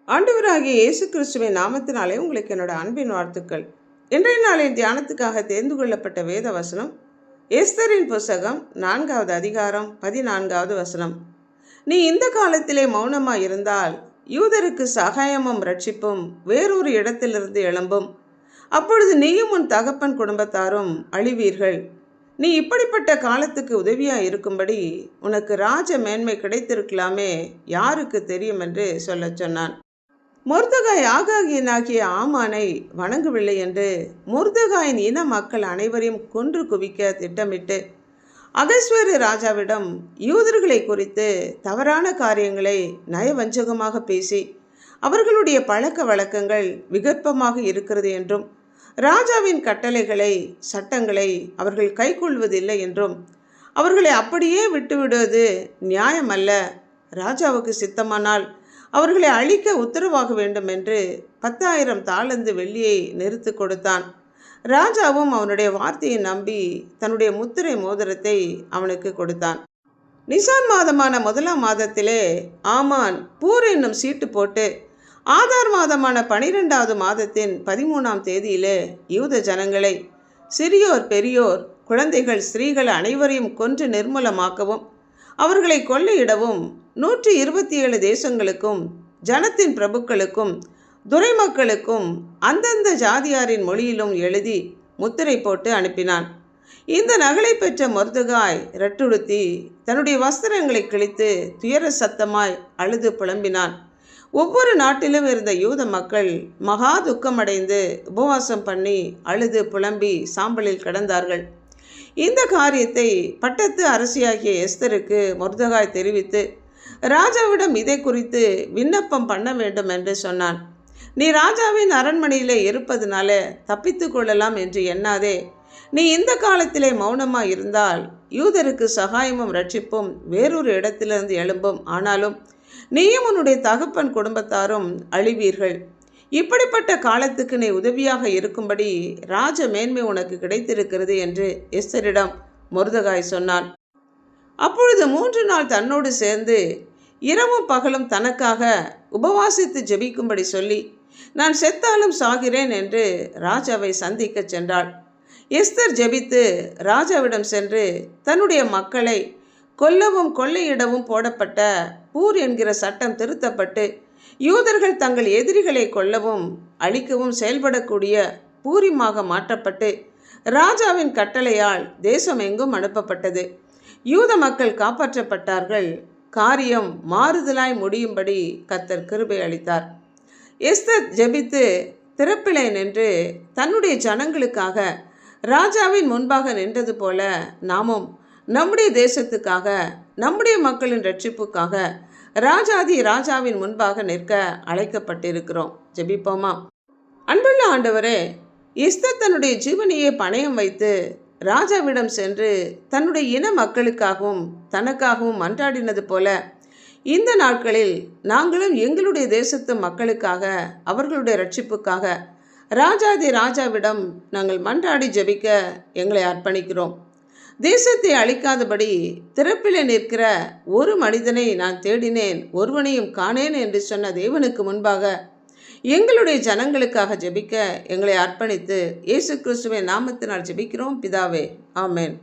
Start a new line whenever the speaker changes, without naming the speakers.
ஆண்டவராகிய இயேசு கிறிஸ்துவின் நாமத்தினாலே உங்களுக்கு என்னோட அன்பின் வாழ்த்துக்கள். இன்றைய நாளின் தியானத்துக்காக தேர்ந்து கொள்ளப்பட்ட வேத வசனம் எஸ்தரின் புஸ்தகம் 4வது அதிகாரம் 14வது வசனம். நீ இந்த காலத்திலே மௌனமாய் இருந்தால் யூதருக்கு சகாயமும் ரட்சிப்பும் வேறொரு இடத்திலிருந்து எழும்பும். அப்பொழுது நீயும் உன் தகப்பன் குடும்பத்தாரும் அழிவீர்கள். நீ இப்படிப்பட்ட காலத்துக்கு உதவியாக இருக்கும்படி உனக்கு ராஜ மேன்மை கிடைத்திருக்கலாமே, யாருக்கு தெரியும் என்று சொல்லச் சொன்னான். மொர்தெகாய் ஆகாகியனாகிய ஆமானை வணங்கவில்லை என்று மொர்தெகாயின் இன மக்கள் அனைவரையும் கொன்று குவிக்க திட்டமிட்டு அகஸ்வேரு ராஜாவிடம் யூதர்களை குறித்து தவறான காரியங்களை நயவஞ்சகமாக பேசி அவர்களுடைய பழக்க வழக்கங்கள் விகற்பமாக இருக்கிறது என்றும் ராஜாவின் கட்டளைகளை சட்டங்களை அவர்கள் கைக்கொள்வதில்லை என்றும் அவர்களை அப்படியே விட்டுவிடுவது நியாயமல்ல, ராஜாவுக்கு சித்தமானால் அவர்களை அழிக்க உத்தரவாக வேண்டும் என்று 10,000 தாலந்து வெள்ளியை நிறுத்து கொடுத்தான். ராஜாவும் அவனுடைய வார்த்தையை நம்பி தன்னுடைய முத்திரை மோதிரத்தை அவனுக்கு கொடுத்தான். நிசான் மாதமான 1ஆம் மாதத்திலே ஆமான் பூர் என்னும் சீட்டு போட்டு ஆதார் மாதமான 12வது மாதத்தின் 13ஆம் தேதியிலே யூத ஜனங்களை சிறியோர் பெரியோர் குழந்தைகள் ஸ்திரீகள் அனைவரையும் கொன்று நிர்மூலமாக்கவும் அவர்களை கொள்ளையிடவும் 127 தேசங்களுக்கும் ஜனத்தின் பிரபுக்களுக்கும் துரைமக்களுக்கும் அந்தந்த ஜாதியாரின் மொழியிலும் எழுதி முத்திரை போட்டு அனுப்பினான். இந்த நகலை பெற்ற மொர்தெகாய் இரட்டுடுத்தி தன்னுடைய வஸ்திரங்களை கிழித்து துயர சத்தமாய் அழுது புலம்பினான். ஒவ்வொரு நாட்டிலும் இருந்த யூத மக்கள் மகா துக்கமடைந்து உபவாசம் பண்ணி அழுது புலம்பி சாம்பலில் கிடந்தார்கள். இந்த காரியத்தை பட்டத்து அரசியாகிய எஸ்தருக்கு மொர்தெகாய் தெரிவித்து ராஜாவிடம் இதை குறித்து விண்ணப்பம் பண்ண வேண்டும் என்று சொன்னான். நீ ராஜாவின் அரண்மனையிலே இருப்பதனால தப்பித்து கொள்ளலாம் என்று எண்ணாதே. நீ இந்த காலத்திலே மௌனமாக இருந்தால் யூதருக்கு சகாயமும் ரட்சிப்பும் வேறொரு இடத்திலிருந்து எழும்பும். ஆனாலும் நீயும் உன்னுடைய தகப்பன் குடும்பத்தாரும் அழிவீர்கள். இப்படிப்பட்ட காலத்துக்கு நீ உதவியாக இருக்கும்படி ராஜ மேன்மை உனக்கு கிடைத்திருக்கிறது என்று எஸ்தரிடம் மொர்தெகாய் சொன்னான். அப்பொழுது 3 நாள் தன்னோடு சேர்ந்து இரவும் பகலும் தனக்காக உபவாசித்து ஜெபிக்கும்படி சொல்லி நான் செத்தாலும் சாகிறேன் என்று ராஜாவை சந்திக்க சென்றாள். எஸ்தர் ஜெபித்து ராஜாவிடம் சென்று தன்னுடைய மக்களை கொல்லவும் கொள்ளையிடவும் போடப்பட்ட பூர் என்கிற சட்டம் திருத்தப்பட்டு யூதர்கள் தங்கள் எதிரிகளை கொல்லவும் அழிக்கவும் செயல்படக்கூடிய பூரிமாக மாற்றப்பட்டு ராஜாவின் கட்டளையால் தேசம் எங்கும் அனுப்பப்பட்டது. யூத மக்கள் காப்பாற்றப்பட்டார்கள். காரியம் மாறுதலாய் முடியும்படி கர்த்தர் கிருபை அளித்தார். எஸ்தர் ஜெபித்து திறப்பிலே நின்று தன்னுடைய ஜனங்களுக்காக ராஜாவின் முன்பாக நின்றது போல நாமும் நம்முடைய தேசத்துக்காக நம்முடைய மக்களின் ரட்சிப்புக்காக ராஜாதி ராஜாவின் முன்பாக நிற்க அழைக்கப்பட்டிருக்கிறோம். ஜெபிப்போமா. அன்புள்ள ஆண்டவரே, எஸ்தர் தன்னுடைய ஜீவனையை பணயம் வைத்து ராஜாவிடம் சென்று தன்னுடைய இன மக்களுக்காகவும் தனக்காகவும் மன்றாடினது போல இந்த நாட்களில் நாங்களும் எங்களுடைய தேசத்து மக்களுக்காக அவர்களுடைய ரட்சிப்புக்காக ராஜாதி ராஜாவிடம் நாங்கள் மன்றாடி ஜெபிக்க எங்களை அர்ப்பணிக்கிறோம். தேசத்தை அழிக்காதபடி திறப்பிலே நிற்கிற ஒரு மனிதனை நான் தேடினேன், ஒருவனையும் காணேன் என்று சொன்ன தேவனுக்கு முன்பாக எங்களுடைய ஜனங்களுக்காக ஜெபிக்க எங்களை அர்ப்பணித்து இயேசு கிறிஸ்துவின் நாமத்தினால் ஜெபிக்கிறோம் பிதாவே. ஆமென்.